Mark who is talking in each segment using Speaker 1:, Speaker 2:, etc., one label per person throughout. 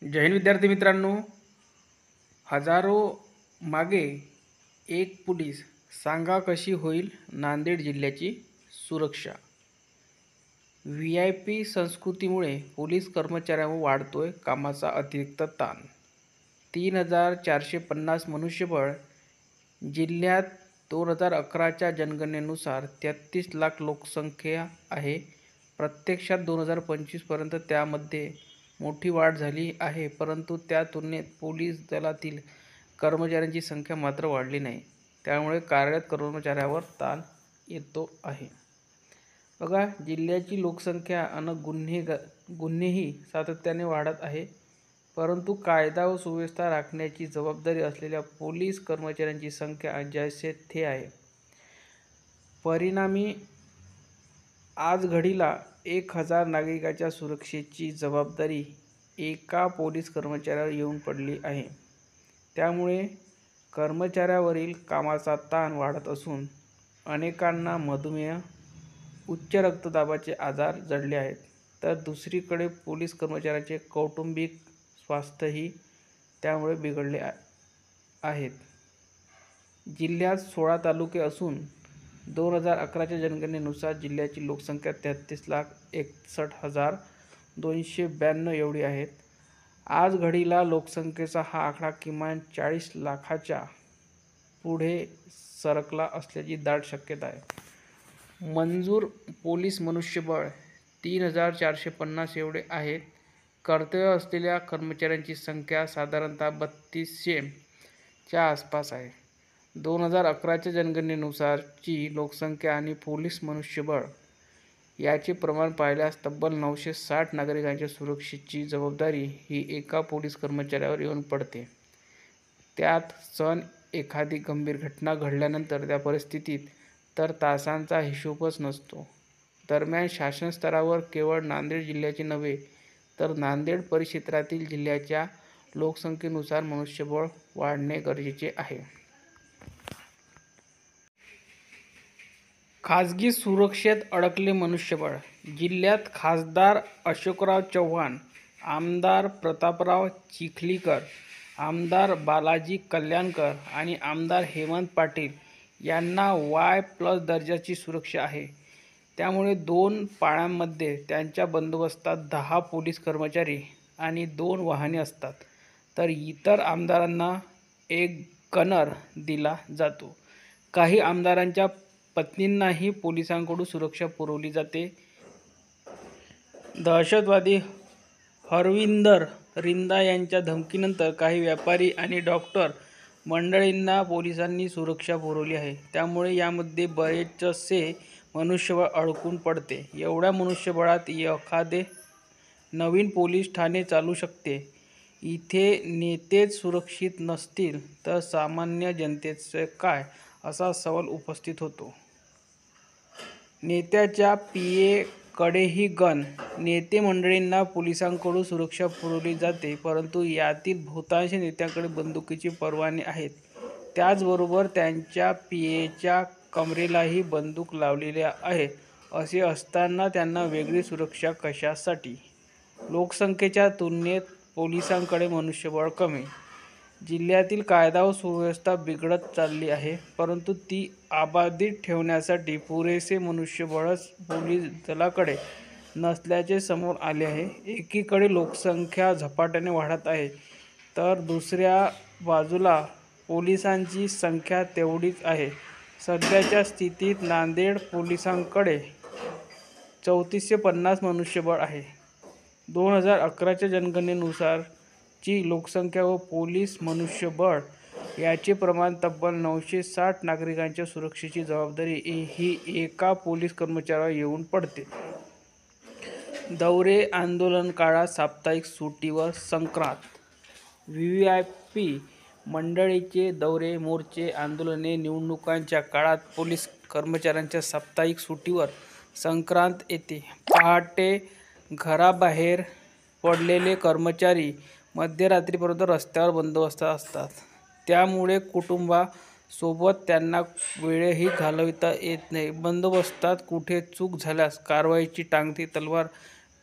Speaker 1: जय हिंद विद्यार्थी मित्रांनो, हजारो मागे एक पोलीस, सांगा कशी होईल नांदेड जिल्ह्याची सुरक्षा। VIP संस्कृतीमुळे पोलीस कर्मचाऱ्यांवर वाढतोय कामाचा अतिरिक्त ताण। 3450 मनुष्यबळ जिल्ह्यात 2011च्या जनगणनेनुसार 33 लाख लोकसंख्या आहे। प्रत्यक्षात 2025 पर्यंत त्यामध्ये मोठी वाढ झाली आहे, परंतु त्या तुलनेत पोलीस दलातील कर्मचाऱ्यांची संख्या मात्र वाढली नाही। त्यामुळे कार्यरत कर्मचाऱ्यांवर ताण येतो आहे। बघा, जिल्ह्याची लोकसंख्या आणि गुन्हेही सातत्याने वाढत आहे, परंतु कायदा व सुव्यवस्था राखण्याची जबाबदारी असलेल्या पोलीस कर्मचाऱ्यांची संख्या जैसे थे आहे। परिणामी आज घडीला 1000 नागरिकांच्या सुरक्षेची जबाबदारी एका पोलीस कर्मचाऱ्यावर येऊन पडली आहे। त्यामुळे कर्मचाऱ्यावरील कामाचा ताण वाढत असून अनेकांना मधुमेह, उच्च रक्तदाबाचे आजार जडले आहेत। तर दुसरीकडे पोलीस कर्मचाऱ्यांचे कौटुंबिक स्वास्थ्यही त्यामुळे बिघडले आहेत। जिल्ह्यात 16 तालुके असून 2011च्या जनगणनेनुसार जिल्ह्याची लोकसंख्या 33,61,292 एवढी आहे। आज घडीला लोकसंख्येचा हा आकडा किमान 40 लाखाच्या पुढे सरकला असल्याची दाट शक्यता आहे। मंजूर पोलीस मनुष्यबळ 3450 एवढे आहेत। कर्तव्य असलेल्या कर्मचाऱ्यांची संख्या साधारणतः 3200च्या आसपास आहे। 2011च्या जनगणनेनुसारची लोकसंख्या आणि पोलीस मनुष्यबळ याचे प्रमाण पाहिल्यास तब्बल 960 नागरिकांच्या सुरक्षेची जबाबदारी ही एका पोलीस कर्मचाऱ्यावर येऊन पडते। त्यात एखादी गंभीर घटना घडल्यानंतर त्या परिस्थितीत तर तासांचा हिशोबच नसतो। दरम्यान शासन स्तरावर केवळ नांदेड जिल्ह्याचे नव्हे, तर नांदेड परिक्षेत्रातील जिल्ह्याच्या लोकसंख्येनुसार मनुष्यबळ वाढणे गरजेचे आहे। खासगी सुरक्षेत अडकले मनुष्यबळ। जिल्ह्यात खासदार अशोकराव चव्हाण, आमदार प्रतापराव चिखलीकर, आमदार बालाजी कल्याणकर आणि आमदार हेमंत पाटील यांना Y+ दर्जाची सुरक्षा आहे। त्यामुळे 2 पाळ्यांमध्ये त्यांच्या बंदोबस्तात 10 पोलीस कर्मचारी आणि 2 वाहने असतात। तर इतर आमदारांना एक गनर दिला जातो। काही आमदारांच्या पत्नींनाही पोलिसांकडून सुरक्षा पुरवली जाते। दहशतवादी हरविंदर रिंदा यांच्या धमकीनंतर काही व्यापारी आणि डॉक्टर मंडळींना पोलिसांनी सुरक्षा पुरवली आहे। त्यामुळे यामध्ये बरेचसे मनुष्यबळ अडकून पडते। एवढ्या मनुष्यबळात एखादे नवीन पोलीस ठाणे चालू शकते। इथे नेतेच सुरक्षित नसतील तर सामान्य जनतेचे काय, असा सवाल उपस्थित होतो। नेत्याच्या PA कडेही गन। नेते मंडळींना पोलिसांकडून सुरक्षा पुरवली जाते, परंतु यातील बहुतांश नेत्यांकडे बंदुकीचे परवाने आहेत। त्याचबरोबर त्यांच्या PAच्या कमरेलाही बंदूक लावलेली आहे। असे असताना त्यांना वेगळी सुरक्षा कशासाठी? लोकसंख्येच्या तुलनेत पोलिसांकडे मनुष्यबळ कमी। जिल्ह्यातील कायदा व सुव्यवस्था बिघडत चालली आहे, परंतु ती अबाधित ठेवण्यासाठी पुरेसे मनुष्यबळच पोलीस दलाकडे नसल्याचे समोर आले आहे। एकीकडे लोकसंख्या झपाट्याने वाढत आहे, तर दुसऱ्या बाजूला पोलिसांची संख्या तेवढीच आहे। सध्याच्या स्थितीत नांदेड पोलिसांकडे 3450 मनुष्यबळ आहे। 2011च्या जनगणनेनुसारची लोकसंख्या व पोलीस मनुष्यबळ याचे प्रमाण तब्बल 960 नागरिकांच्या सुरक्षेची जबाबदारी ही एका पोलीस कर्मचाऱ्यावर येऊन पडते। दौरे आंदोलन काळात साप्ताहिक सुट्टीवर संक्रांत। VIP मंडळींचे दौरे, मोर्चे, आंदोलने, निवडणुकांच्या काळात पोलीस कर्मचाऱ्यांच्या साप्ताहिक सुट्टीवर संक्रांत येते। पहाटे घराबाहेर पडलेले कर्मचारी मध्यरात्रीपर्यंत रस्त्यावर बंदोबस्तात असतात। त्यामुळे कुटुंबासोबत त्यांना वेळही घालवता येत नाही। बंदोबस्तात कुठे चूक झाल्यास कारवाईची टांगती तलवार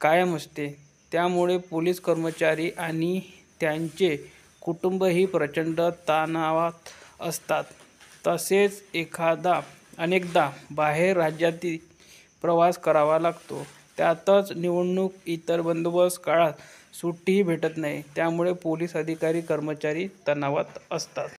Speaker 1: कायम असते। त्यामुळे पोलीस कर्मचारी आणि त्यांचे कुटुंबही प्रचंड तणावात असतात. तसेच अनेकदा बाहेर राज्यातही प्रवास करावा लागतो. त्यातच निवडणूक, इतर बंदोबस्त काळात सुट्टीही भेटत नाही. त्यामुळे पोलीस अधिकारी, कर्मचारी तणावात असतात.